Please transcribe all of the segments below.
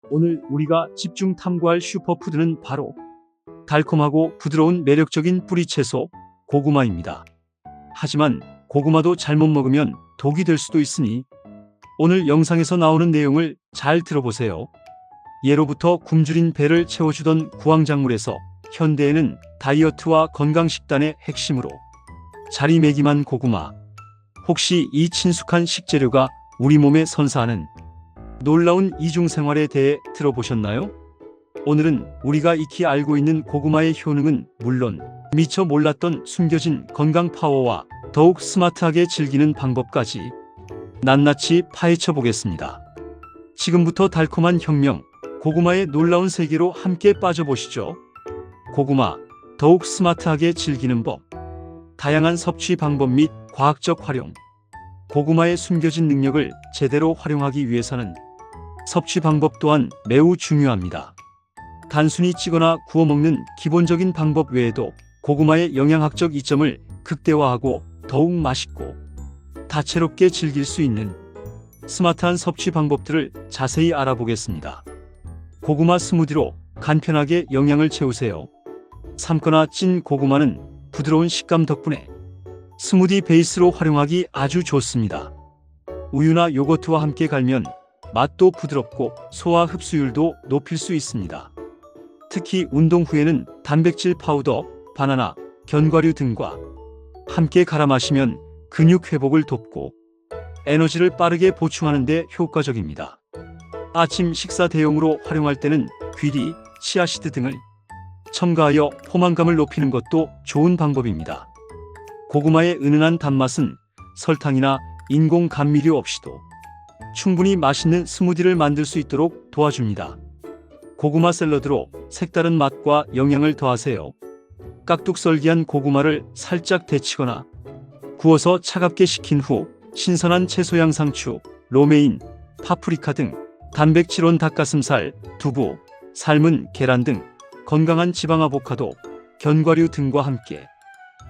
오늘 우리가 집중 탐구할 슈퍼푸드는 바로 달콤하고 부드러운 매력적인 뿌리채소 고구마입니다. 하지만 고구마도 잘못 먹으면 독이 될 수도 있으니 오늘 영상에서 나오는 내용을 잘 들어보세요. 예로부터 굶주린 배를 채워주던 구황작물에서 현대에는 다이어트와 건강식단의 핵심으로 자리매김한 고구마. 혹시 이 친숙한 식재료가 우리 몸에 선사하는 놀라운 이중생활에 대해 들어보셨나요? 오늘은 우리가 익히 알고 있는 고구마의 효능은 물론 미처 몰랐던 숨겨진 건강 파워와 더욱 스마트하게 즐기는 방법까지 낱낱이 파헤쳐 보겠습니다. 지금부터 달콤한 혁명, 고구마의 놀라운 세계로 함께 빠져보시죠. 고구마, 더욱 스마트하게 즐기는 법. 다양한 섭취 방법 및 과학적 활용. 고구마의 숨겨진 능력을 제대로 활용하기 위해서는 섭취 방법 또한 매우 중요합니다. 단순히 찌거나 구워 먹는 기본적인 방법 외에도 고구마의 영양학적 이점을 극대화하고 더욱 맛있고 다채롭게 즐길 수 있는 스마트한 섭취 방법들을 자세히 알아보겠습니다. 고구마 스무디로 간편하게 영양을 채우세요. 삶거나 찐 고구마는 부드러운 식감 덕분에 스무디 베이스로 활용하기 아주 좋습니다. 우유나 요거트와 함께 갈면 맛도 부드럽고 소화 흡수율도 높일 수 있습니다. 특히 운동 후에는 단백질 파우더, 바나나, 견과류 등과 함께 갈아 마시면 근육 회복을 돕고 에너지를 빠르게 보충하는 데 효과적입니다. 아침 식사 대용으로 활용할 때는 귀리, 치아씨드 등을 첨가하여 포만감을 높이는 것도 좋은 방법입니다. 고구마의 은은한 단맛은 설탕이나 인공 감미료 없이도 충분히 맛있는 스무디를 만들 수 있도록 도와줍니다. 고구마 샐러드로 색다른 맛과 영양을 더하세요. 깍둑썰기한 고구마를 살짝 데치거나 구워서 차갑게 식힌 후 신선한 채소 양상추, 로메인, 파프리카 등 단백질원 닭가슴살, 두부, 삶은 계란 등 건강한 지방 아보카도, 견과류 등과 함께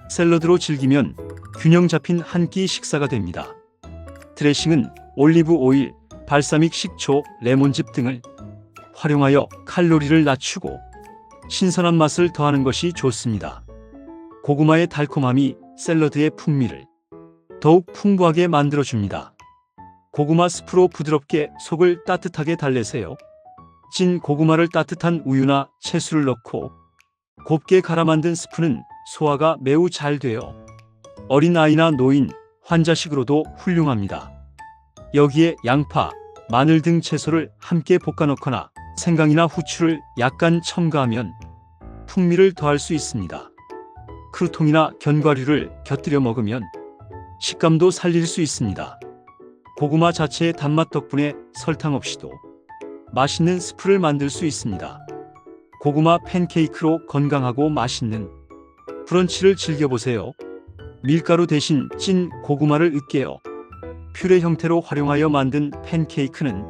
샐러드로 즐기면 균형 잡힌 한 끼 식사가 됩니다. 드레싱은 올리브 오일, 발사믹 식초, 레몬즙 등을 활용하여 칼로리를 낮추고 신선한 맛을 더하는 것이 좋습니다. 고구마의 달콤함이 샐러드의 풍미를 더욱 풍부하게 만들어줍니다. 고구마 스프로 부드럽게 속을 따뜻하게 달래세요. 찐 고구마를 따뜻한 우유나 채수를 넣고 곱게 갈아 만든 스프는 소화가 매우 잘 돼요. 어린아이나 노인, 환자식으로도 훌륭합니다. 여기에 양파, 마늘 등 채소를 함께 볶아 넣거나 생강이나 후추를 약간 첨가하면 풍미를 더할 수 있습니다. 크루통이나 견과류를 곁들여 먹으면 식감도 살릴 수 있습니다. 고구마 자체의 단맛 덕분에 설탕 없이도 맛있는 스프를 만들 수 있습니다. 고구마 팬케이크로 건강하고 맛있는 브런치를 즐겨보세요. 밀가루 대신 찐 고구마를 으깨어 퓨레 형태로 활용하여 만든 팬케이크는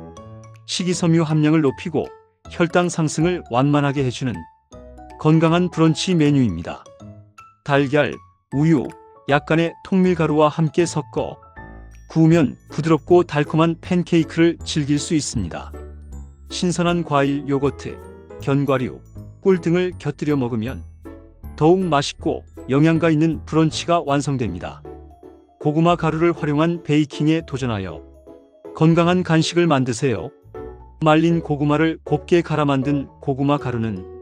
식이섬유 함량을 높이고 혈당 상승을 완만하게 해주는 건강한 브런치 메뉴입니다. 달걀, 우유, 약간의 통밀가루와 함께 섞어 구우면 부드럽고 달콤한 팬케이크를 즐길 수 있습니다. 신선한 과일, 요거트, 견과류, 꿀 등을 곁들여 먹으면 더욱 맛있고 영양가 있는 브런치가 완성됩니다. 고구마 가루를 활용한 베이킹에 도전하여 건강한 간식을 만드세요. 말린 고구마를 곱게 갈아 만든 고구마 가루는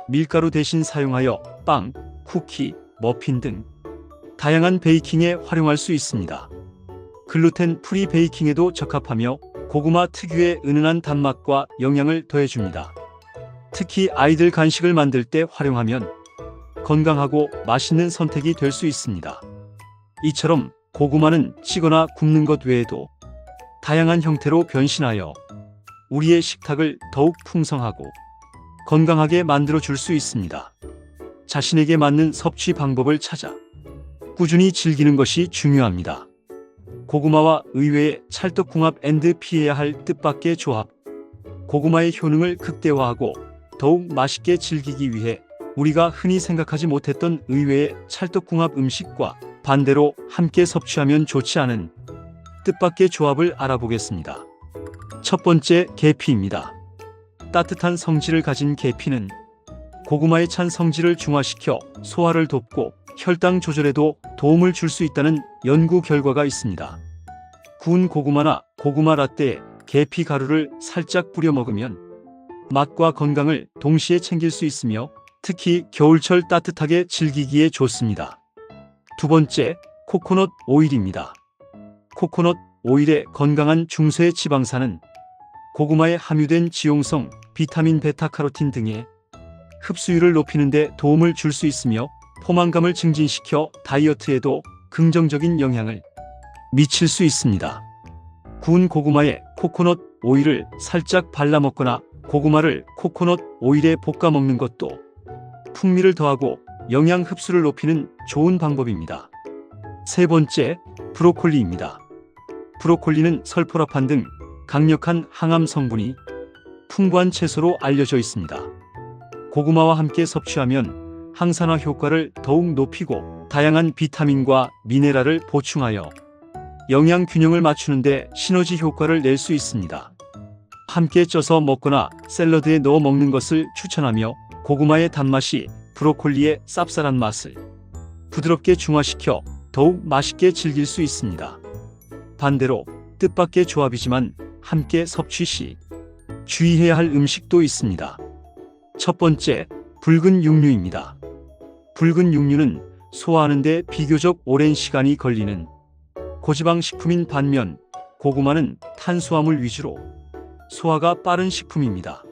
밀가루 대신 사용하여 빵, 쿠키, 머핀 등 다양한 베이킹에 활용할 수 있습니다. 글루텐 프리 베이킹에도 적합하며 고구마 특유의 은은한 단맛과 영양을 더해줍니다. 특히 아이들 간식을 만들 때 활용하면 건강하고 맛있는 선택이 될 수 있습니다. 이처럼 고구마는 찌거나 굽는 것 외에도 다양한 형태로 변신하여 우리의 식탁을 더욱 풍성하고 건강하게 만들어 줄 수 있습니다. 자신에게 맞는 섭취 방법을 찾아 꾸준히 즐기는 것이 중요합니다. 고구마와 의외의 찰떡궁합 앤드 피해야 할 뜻밖의 조합. 고구마의 효능을 극대화하고 더욱 맛있게 즐기기 위해 우리가 흔히 생각하지 못했던 의외의 찰떡궁합 음식과 반대로 함께 섭취하면 좋지 않은 뜻밖의 조합을 알아보겠습니다. 첫 번째, 계피입니다. 따뜻한 성질을 가진 계피는 고구마의 찬 성질을 중화시켜 소화를 돕고 혈당 조절에도 도움을 줄 수 있다는 연구 결과가 있습니다. 구운 고구마나 고구마 라떼에 계피 가루를 살짝 뿌려 먹으면 맛과 건강을 동시에 챙길 수 있으며 특히 겨울철 따뜻하게 즐기기에 좋습니다. 두 번째, 코코넛 오일입니다. 코코넛 오일의 건강한 중소의 지방산은 고구마에 함유된 지용성, 비타민 베타카로틴 등의 흡수율을 높이는 데 도움을 줄 수 있으며 포만감을 증진시켜 다이어트에도 긍정적인 영향을 미칠 수 있습니다. 구운 고구마에 코코넛 오일을 살짝 발라 먹거나 고구마를 코코넛 오일에 볶아 먹는 것도 풍미를 더하고 영양 흡수를 높이는 좋은 방법입니다. 세 번째, 브로콜리입니다. 브로콜리는 설포라판 등 강력한 항암 성분이 풍부한 채소로 알려져 있습니다. 고구마와 함께 섭취하면 항산화 효과를 더욱 높이고 다양한 비타민과 미네랄을 보충하여 영양 균형을 맞추는 데 시너지 효과를 낼 수 있습니다. 함께 쪄서 먹거나 샐러드에 넣어 먹는 것을 추천하며 고구마의 단맛이 브로콜리의 쌉쌀한 맛을 부드럽게 중화시켜 더욱 맛있게 즐길 수 있습니다. 반대로 뜻밖의 조합이지만 함께 섭취 시 주의해야 할 음식도 있습니다. 첫 번째, 붉은 육류입니다. 붉은 육류는 소화하는 데 비교적 오랜 시간이 걸리는 고지방 식품인 반면 고구마는 탄수화물 위주로 소화가 빠른 식품입니다.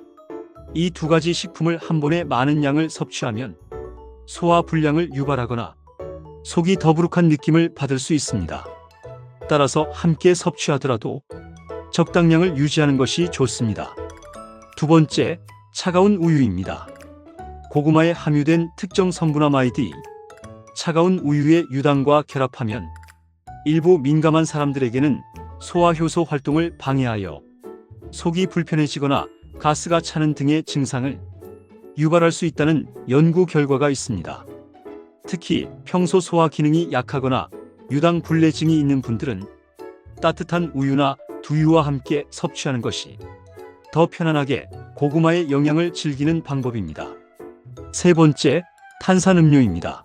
이 두 가지 식품을 한 번에 많은 양을 섭취하면 소화 불량을 유발하거나 속이 더부룩한 느낌을 받을 수 있습니다. 따라서 함께 섭취하더라도 적당량을 유지하는 것이 좋습니다. 두 번째, 차가운 우유입니다. 고구마에 함유된 특정 성분아마이드, 차가운 우유의 유당과 결합하면 일부 민감한 사람들에게는 소화효소 활동을 방해하여 속이 불편해지거나 가스가 차는 등의 증상을 유발할 수 있다는 연구 결과가 있습니다. 특히 평소 소화 기능이 약하거나 유당 불내증이 있는 분들은 따뜻한 우유나 두유와 함께 섭취하는 것이 더 편안하게 고구마의 영양을 즐기는 방법입니다. 세 번째, 탄산음료입니다.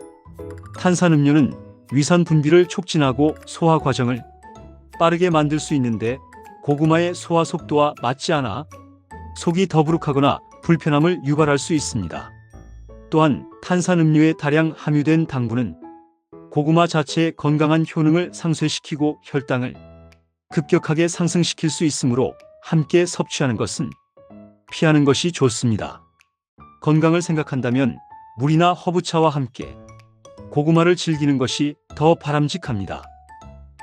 탄산음료는 위산 분비를 촉진하고 소화 과정을 빠르게 만들 수 있는데 고구마의 소화 속도와 맞지 않아 속이 더부룩하거나 불편함을 유발할 수 있습니다. 또한 탄산음료에 다량 함유된 당분은 고구마 자체의 건강한 효능을 상쇄시키고 혈당을 급격하게 상승시킬 수 있으므로 함께 섭취하는 것은 피하는 것이 좋습니다. 건강을 생각한다면 물이나 허브차와 함께 고구마를 즐기는 것이 더 바람직합니다.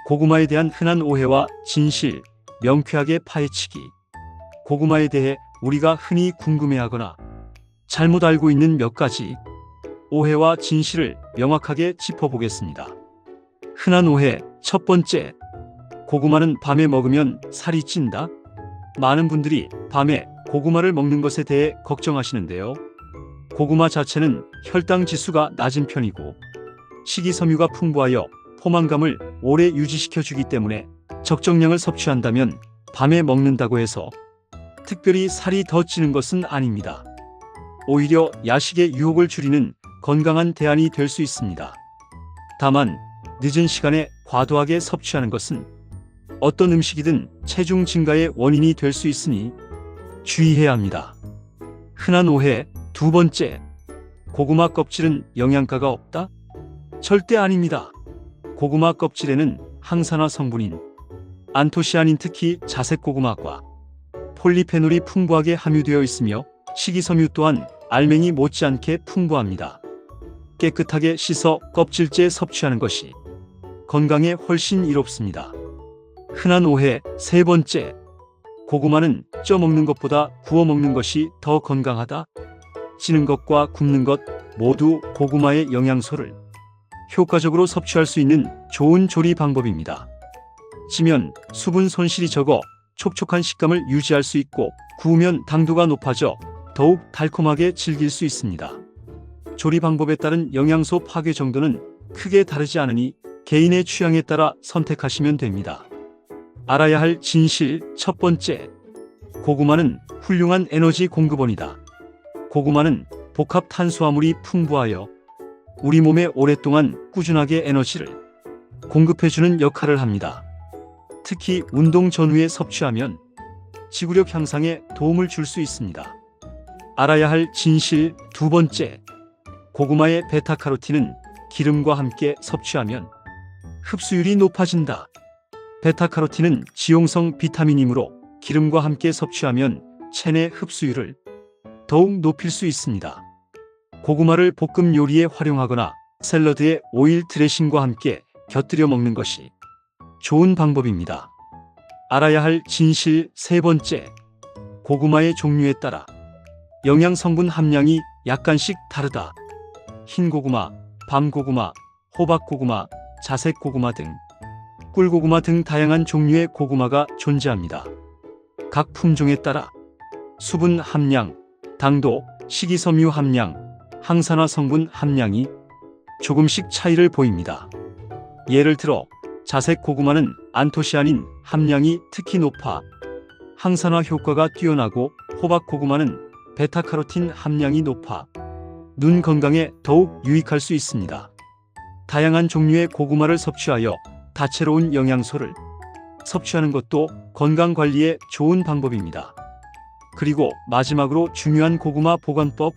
고구마에 대한 흔한 오해와 진실, 명쾌하게 파헤치기. 고구마에 대해 우리가 흔히 궁금해하거나 잘못 알고 있는 몇 가지 오해와 진실을 명확하게 짚어보겠습니다. 흔한 오해 첫 번째, 고구마는 밤에 먹으면 살이 찐다? 많은 분들이 밤에 고구마를 먹는 것에 대해 걱정하시는데요. 고구마 자체는 혈당 지수가 낮은 편이고 식이섬유가 풍부하여 포만감을 오래 유지시켜주기 때문에 적정량을 섭취한다면 밤에 먹는다고 해서 특별히 살이 더 찌는 것은 아닙니다. 오히려 야식의 유혹을 줄이는 건강한 대안이 될 수 있습니다. 다만 늦은 시간에 과도하게 섭취하는 것은 어떤 음식이든 체중 증가의 원인이 될 수 있으니 주의해야 합니다. 흔한 오해 두 번째, 고구마 껍질은 영양가가 없다? 절대 아닙니다. 고구마 껍질에는 항산화 성분인 안토시아닌, 특히 자색 고구마과 폴리페놀이 풍부하게 함유되어 있으며 식이섬유 또한 알맹이 못지않게 풍부합니다. 깨끗하게 씻어 껍질째 섭취하는 것이 건강에 훨씬 이롭습니다. 흔한 오해 세 번째, 고구마는 쪄 먹는 것보다 구워 먹는 것이 더 건강하다? 찌는 것과 굽는 것 모두 고구마의 영양소를 효과적으로 섭취할 수 있는 좋은 조리 방법입니다. 찌면 수분 손실이 적어 촉촉한 식감을 유지할 수 있고 구우면 당도가 높아져 더욱 달콤하게 즐길 수 있습니다. 조리 방법에 따른 영양소 파괴 정도는 크게 다르지 않으니 개인의 취향에 따라 선택하시면 됩니다. 알아야 할 진실 첫 번째, 고구마는 훌륭한 에너지 공급원이다. 고구마는 복합 탄수화물이 풍부하여 우리 몸에 오랫동안 꾸준하게 에너지를 공급해주는 역할을 합니다. 특히 운동 전후에 섭취하면 지구력 향상에 도움을 줄 수 있습니다. 알아야 할 진실 두 번째, 고구마의 베타카로틴은 기름과 함께 섭취하면 흡수율이 높아진다. 베타카로틴은 지용성 비타민이므로 기름과 함께 섭취하면 체내 흡수율을 더욱 높일 수 있습니다. 고구마를 볶음 요리에 활용하거나 샐러드에 오일 드레싱과 함께 곁들여 먹는 것이 좋은 방법입니다. 알아야 할 진실 세 번째, 고구마의 종류에 따라 영양 성분 함량이 약간씩 다르다. 흰 고구마, 밤고구마, 호박고구마, 자색고구마 등 꿀고구마 등 다양한 종류의 고구마가 존재합니다. 각 품종에 따라 수분 함량, 당도, 식이섬유 함량, 항산화 성분 함량이 조금씩 차이를 보입니다. 예를 들어 자색 고구마는 안토시아닌 함량이 특히 높아 항산화 효과가 뛰어나고, 호박 고구마는 베타카로틴 함량이 높아 눈 건강에 더욱 유익할 수 있습니다. 다양한 종류의 고구마를 섭취하여 다채로운 영양소를 섭취하는 것도 건강 관리에 좋은 방법입니다. 그리고 마지막으로 중요한 고구마 보관법.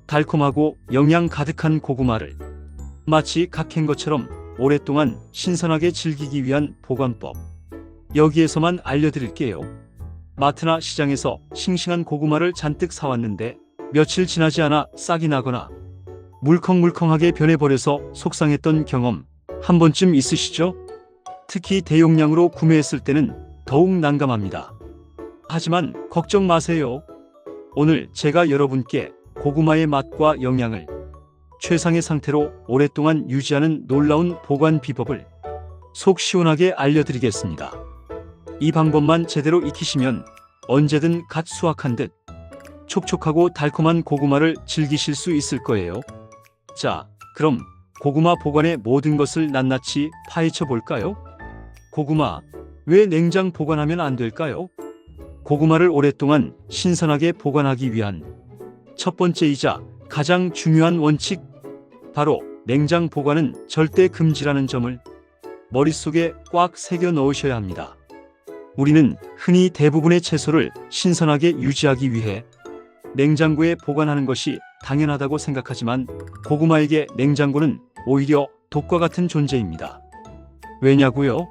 달콤하고 영양 가득한 고구마를 마치 갓 캔 것처럼 오랫동안 신선하게 즐기기 위한 보관법. 여기에서만 알려드릴게요. 마트나 시장에서 싱싱한 고구마를 잔뜩 사왔는데 며칠 지나지 않아 싹이 나거나 물컹물컹하게 변해버려서 속상했던 경험 한 번쯤 있으시죠? 특히 대용량으로 구매했을 때는 더욱 난감합니다. 하지만 걱정 마세요. 오늘 제가 여러분께 고구마의 맛과 영양을 최상의 상태로 오랫동안 유지하는 놀라운 보관 비법을 속 시원하게 알려드리겠습니다. 이 방법만 제대로 익히시면 언제든 갓 수확한 듯 촉촉하고 달콤한 고구마를 즐기실 수 있을 거예요. 자, 그럼 고구마 보관의 모든 것을 낱낱이 파헤쳐 볼까요? 고구마, 왜 냉장 보관하면 안 될까요? 고구마를 오랫동안 신선하게 보관하기 위한 첫 번째이자 가장 중요한 원칙, 바로 냉장 보관은 절대 금지라는 점을 머릿속에 꽉 새겨 넣으셔야 합니다. 우리는 흔히 대부분의 채소를 신선하게 유지하기 위해 냉장고에 보관하는 것이 당연하다고 생각하지만 고구마에게 냉장고는 오히려 독과 같은 존재입니다. 왜냐고요?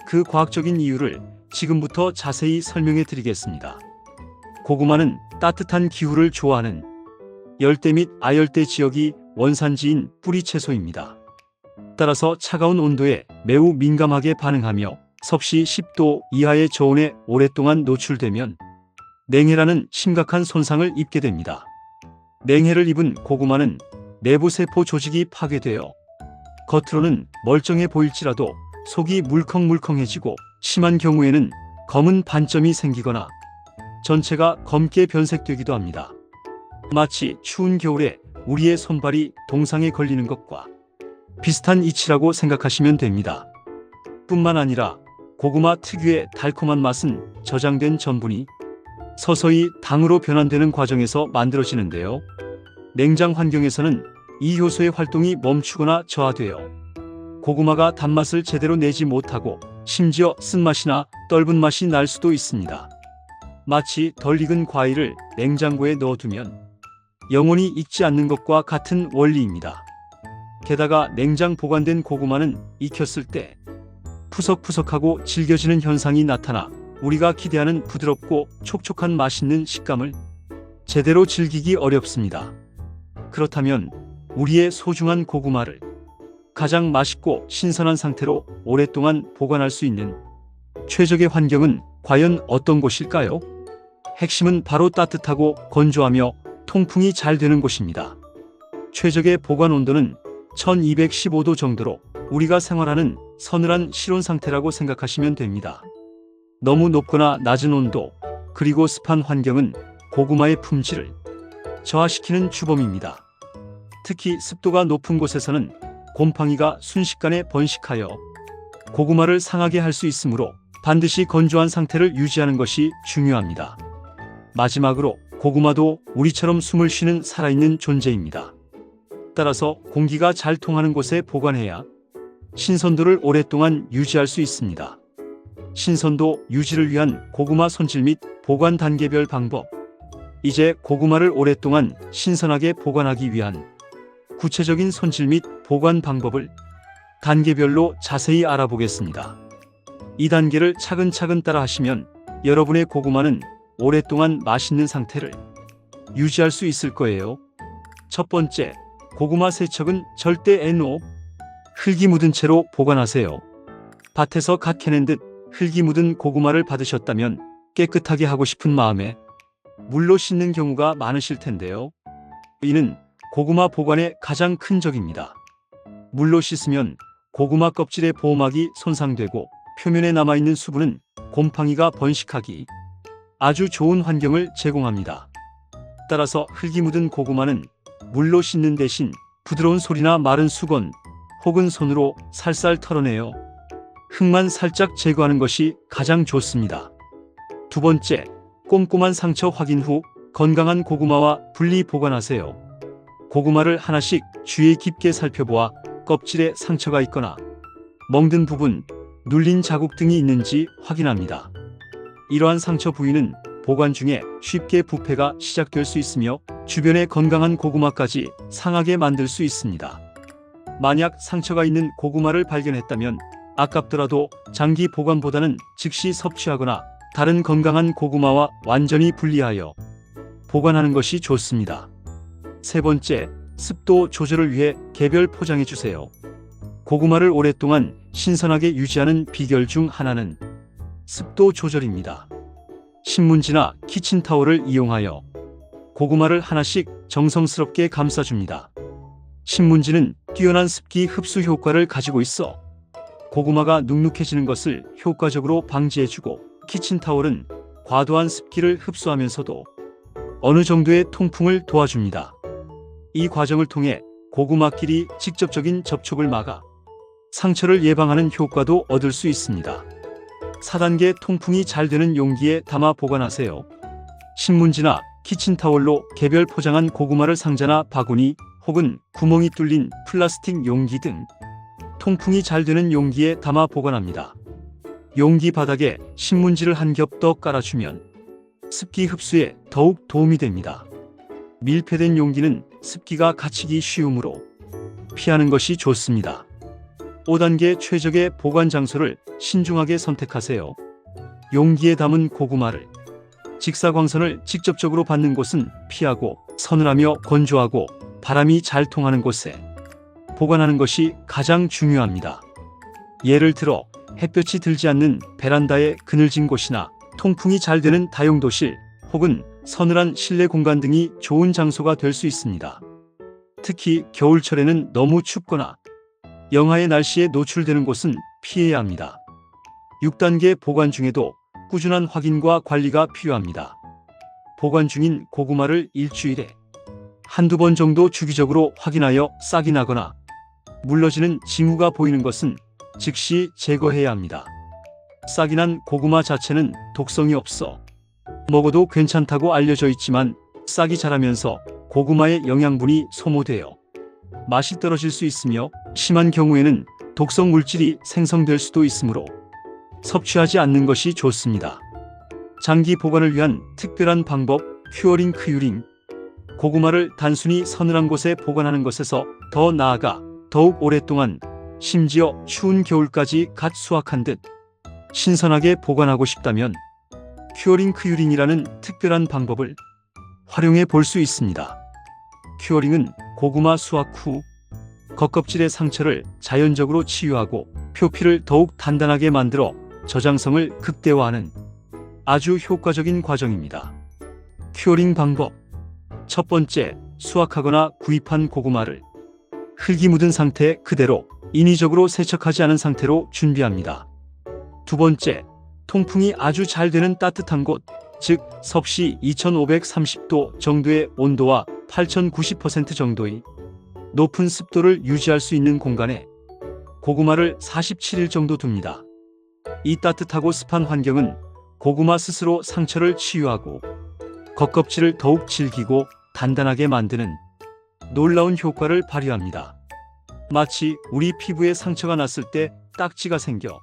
그 과학적인 이유를 지금부터 자세히 설명해 드리겠습니다. 고구마는 따뜻한 기후를 좋아하는 열대 및 아열대 지역이 원산지인 뿌리 채소입니다. 따라서 차가운 온도에 매우 민감하게 반응하며 섭씨 10도 이하의 저온에 오랫동안 노출되면 냉해라는 심각한 손상을 입게 됩니다. 냉해를 입은 고구마는 내부 세포 조직이 파괴되어 겉으로는 멀쩡해 보일지라도 속이 물컹물컹해지고, 심한 경우에는 검은 반점이 생기거나 전체가 검게 변색되기도 합니다. 마치 추운 겨울에 우리의 손발이 동상에 걸리는 것과 비슷한 이치라고 생각하시면 됩니다. 뿐만 아니라 고구마 특유의 달콤한 맛은 저장된 전분이 서서히 당으로 변환되는 과정에서 만들어지는데요. 냉장 환경에서는 이 효소의 활동이 멈추거나 저하되어 고구마가 단맛을 제대로 내지 못하고 심지어 쓴맛이나 떫은 맛이 날 수도 있습니다. 마치 덜 익은 과일을 냉장고에 넣어두면 영원히 익지 않는 것과 같은 원리입니다. 게다가 냉장 보관된 고구마는 익혔을 때 푸석푸석하고 질겨지는 현상이 나타나 우리가 기대하는 부드럽고 촉촉한 맛있는 식감을 제대로 즐기기 어렵습니다. 그렇다면 우리의 소중한 고구마를 가장 맛있고 신선한 상태로 오랫동안 보관할 수 있는 최적의 환경은 과연 어떤 곳일까요? 핵심은 바로 따뜻하고 건조하며 통풍이 잘 되는 곳입니다. 최적의 보관 온도는 1215도 정도로 우리가 생활하는 서늘한 실온 상태라고 생각하시면 됩니다. 너무 높거나 낮은 온도, 그리고 습한 환경은 고구마의 품질을 저하시키는 주범입니다. 특히 습도가 높은 곳에서는 곰팡이가 순식간에 번식하여 고구마를 상하게 할 수 있으므로 반드시 건조한 상태를 유지하는 것이 중요합니다. 마지막으로 고구마도 우리처럼 숨을 쉬는 살아있는 존재입니다. 따라서 공기가 잘 통하는 곳에 보관해야 신선도를 오랫동안 유지할 수 있습니다. 신선도 유지를 위한 고구마 손질 및 보관 단계별 방법. 이제 고구마를 오랫동안 신선하게 보관하기 위한 구체적인 손질 및 보관 방법을 단계별로 자세히 알아보겠습니다. 이 단계를 차근차근 따라 하시면 여러분의 고구마는 오랫동안 맛있는 상태를 유지할 수 있을 거예요. 첫 번째, 고구마 세척은 절대 NO. 흙이 묻은 채로 보관하세요. 밭에서 갓 캐낸 듯 흙이 묻은 고구마를 받으셨다면 깨끗하게 하고 싶은 마음에 물로 씻는 경우가 많으실 텐데요. 이는 고구마 보관의 가장 큰 적입니다. 물로 씻으면 고구마 껍질의 보호막이 손상되고 표면에 남아있는 수분은 곰팡이가 번식하기 아주 좋은 환경을 제공합니다. 따라서 흙이 묻은 고구마는 물로 씻는 대신 부드러운 솔이나 마른 수건 혹은 손으로 살살 털어내어 흙만 살짝 제거하는 것이 가장 좋습니다. 두 번째, 꼼꼼한 상처 확인 후 건강한 고구마와 분리 보관하세요. 고구마를 하나씩 주의 깊게 살펴보아 껍질에 상처가 있거나 멍든 부분, 눌린 자국 등이 있는지 확인합니다. 이러한 상처 부위는 보관 중에 쉽게 부패가 시작될 수 있으며 주변의 건강한 고구마까지 상하게 만들 수 있습니다. 만약 상처가 있는 고구마를 발견했다면 아깝더라도 장기 보관보다는 즉시 섭취하거나 다른 건강한 고구마와 완전히 분리하여 보관하는 것이 좋습니다. 세 번째, 습도 조절을 위해 개별 포장해 주세요. 고구마를 오랫동안 신선하게 유지하는 비결 중 하나는 습도 조절입니다. 신문지나 키친타올을 이용하여 고구마를 하나씩 정성스럽게 감싸줍니다. 신문지는 뛰어난 습기 흡수 효과를 가지고 있어 고구마가 눅눅해지는 것을 효과적으로 방지해주고, 키친타올은 과도한 습기를 흡수하면서도 어느 정도의 통풍을 도와줍니다. 이 과정을 통해 고구마끼리 직접적인 접촉을 막아 상처를 예방하는 효과도 얻을 수 있습니다. 4단계 통풍이 잘 되는 용기에 담아 보관하세요. 신문지나 키친타올로 개별 포장한 고구마를 상자나 바구니 혹은 구멍이 뚫린 플라스틱 용기 등 통풍이 잘 되는 용기에 담아 보관합니다. 용기 바닥에 신문지를 한 겹 더 깔아주면 습기 흡수에 더욱 도움이 됩니다. 밀폐된 용기는 습기가 갇히기 쉬우므로 피하는 것이 좋습니다. 5단계 최적의 보관 장소를 신중하게 선택하세요. 용기에 담은 고구마를 직사광선을 직접적으로 받는 곳은 피하고 서늘하며 건조하고 바람이 잘 통하는 곳에 보관하는 것이 가장 중요합니다. 예를 들어 햇볕이 들지 않는 베란다의 그늘진 곳이나 통풍이 잘 되는 다용도실 혹은 서늘한 실내 공간 등이 좋은 장소가 될 수 있습니다. 특히 겨울철에는 너무 춥거나 영하의 날씨에 노출되는 곳은 피해야 합니다. 6단계 보관 중에도 꾸준한 확인과 관리가 필요합니다. 보관 중인 고구마를 일주일에 한두 번 정도 주기적으로 확인하여 싹이 나거나 물러지는 징후가 보이는 것은 즉시 제거해야 합니다. 싹이 난 고구마 자체는 독성이 없어 먹어도 괜찮다고 알려져 있지만 싹이 자라면서 고구마의 영양분이 소모되어 맛이 떨어질 수 있으며 심한 경우에는 독성 물질이 생성될 수도 있으므로 섭취하지 않는 것이 좋습니다. 장기 보관을 위한 특별한 방법, 큐어링 크유링. 고구마를 단순히 서늘한 곳에 보관하는 것에서 더 나아가 더욱 오랫동안, 심지어 추운 겨울까지 갓 수확한 듯 신선하게 보관하고 싶다면 큐어링 크유링이라는 특별한 방법을 활용해 볼 수 있습니다. 큐어링은 고구마 수확 후 겉껍질의 상처를 자연적으로 치유하고 표피를 더욱 단단하게 만들어 저장성을 극대화하는 아주 효과적인 과정입니다. 큐어링 방법. 첫 번째, 수확하거나 구입한 고구마를 흙이 묻은 상태 그대로 인위적으로 세척하지 않은 상태로 준비합니다. 두 번째, 통풍이 아주 잘 되는 따뜻한 곳, 즉 섭씨 2530도 정도의 온도와 8090% 정도의 높은 습도를 유지할 수 있는 공간에 고구마를 47일 정도 둡니다. 이 따뜻하고 습한 환경은 고구마 스스로 상처를 치유하고 겉껍질을 더욱 질기고 단단하게 만드는 놀라운 효과를 발휘합니다. 마치 우리 피부에 상처가 났을 때 딱지가 생겨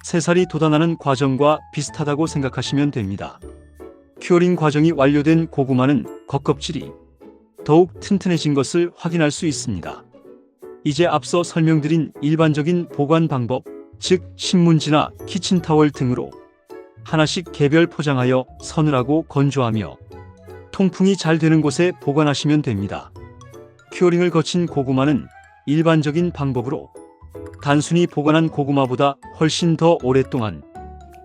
새살이 돋아나는 과정과 비슷하다고 생각하시면 됩니다. 큐어링 과정이 완료된 고구마는 겉껍질이 더욱 튼튼해진 것을 확인할 수 있습니다. 이제 앞서 설명드린 일반적인 보관 방법, 즉 신문지나 키친타월 등으로 하나씩 개별 포장하여 서늘하고 건조하며 통풍이 잘 되는 곳에 보관하시면 됩니다. 큐어링을 거친 고구마는 일반적인 방법으로 단순히 보관한 고구마보다 훨씬 더 오랫동안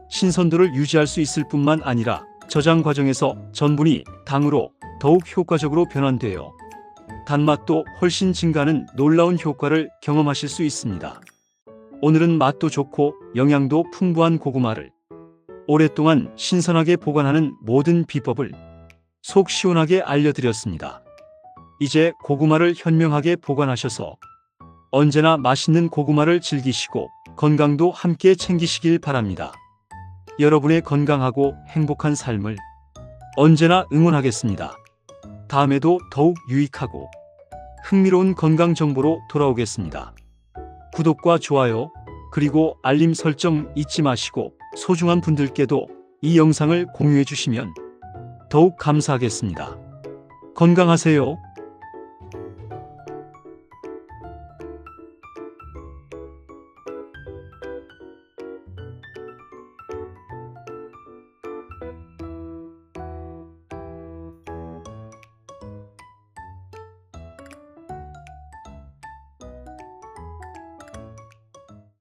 신선도를 유지할 수 있을 뿐만 아니라 저장 과정에서 전분이 당으로 더욱 효과적으로 변환되어 단맛도 훨씬 증가하는 놀라운 효과를 경험하실 수 있습니다. 오늘은 맛도 좋고 영양도 풍부한 고구마를 오랫동안 신선하게 보관하는 모든 비법을 속 시원하게 알려드렸습니다. 이제 고구마를 현명하게 보관하셔서 언제나 맛있는 고구마를 즐기시고 건강도 함께 챙기시길 바랍니다. 여러분의 건강하고 행복한 삶을 언제나 응원하겠습니다. 다음에도 더욱 유익하고 흥미로운 건강 정보로 돌아오겠습니다. 구독과 좋아요, 그리고 알림 설정 잊지 마시고 소중한 분들께도 이 영상을 공유해 주시면 더욱 감사하겠습니다. 건강하세요.